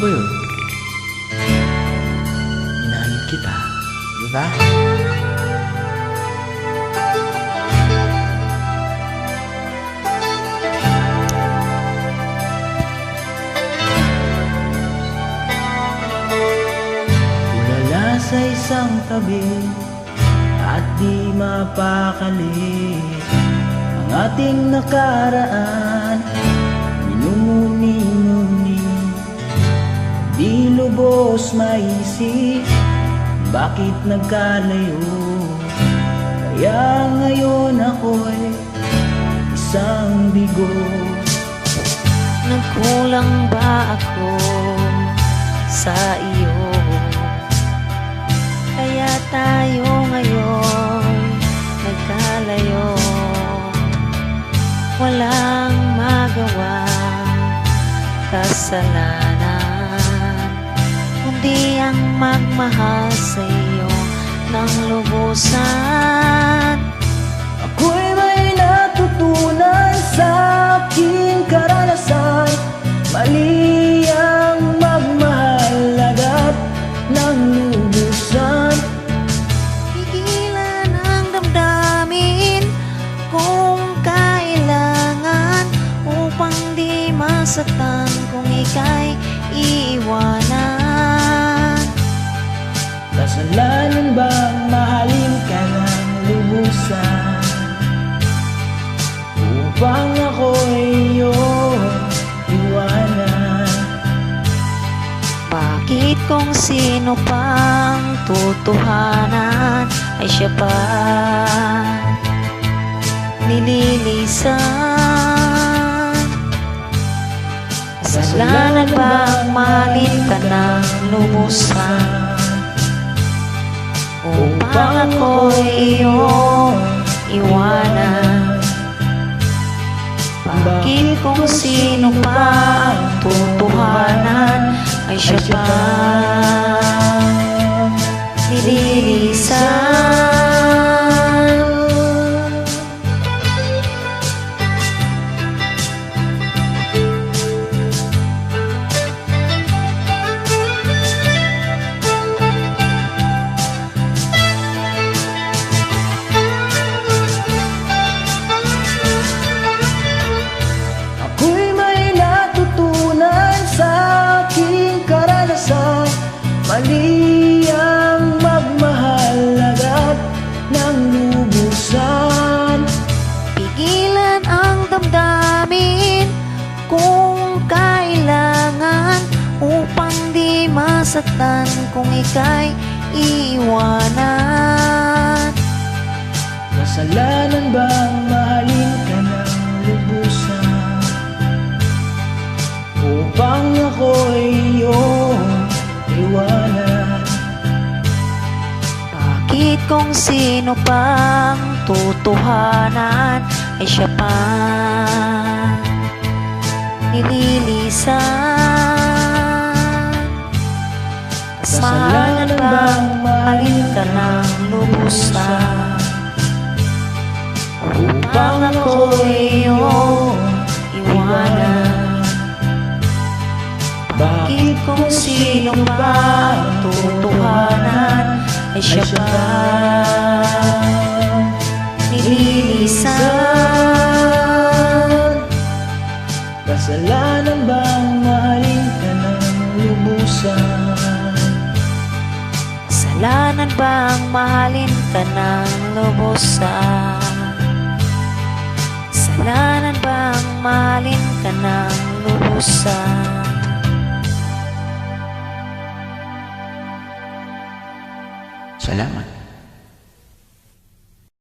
ba yun? Minahal kita, di ba? Tulala sa isang tabi at di mapakali ang ating nakaraan. Minumuni-muni, di lubos maisip bakit nagkalayo. Kaya ngayon ako'y isang bigo. Nagkulang ba ako sa iyo? Kaya tayo ngayon nagkalayo. Walang magawa kasalanan, kundi ang magmahal sa iyo ng lubusan. Ako'y may natutunan sa aking karanasan. Mali ang magmahal agad ng lubusan. Pigilan ang damdamin kung kailangan, upang di masaktan kung ika'y iiwanan. Kasalanan bang mahalin ka ng lubusan upang ako'y iyong iwanan? Bakit kung sino pang tutuhanan ay siya pa nililisan? Kasalanan bang mahalin ka ng lubusan upang ako'y iyong iwanan? Bakit kung sino pa ang tutuhanan ay siya pa nililisan? Mali ang magmahal agad ng lubusan. Pigilan ang damdamin kung kailangan, upang di masaktan kung ika'y iiwanan. Kasalanan bang mahalin ka ng lubusan upang ako'y iyong iwanan? Bakit kung sino pang tutuhanan ay siya pa nililisan? Kasalanan bang mahalin ka ng lubusan upang ako'y iyong iwanan? Bakit kung sino pa ang tutuhanan ay siya pa nililisan? Kasalanan bang mahalin ka ng lubusan? Kasalanan bang mahalin ka ng lubusan? Kasalanan bang mahalin ka ng lubusan? Salamat.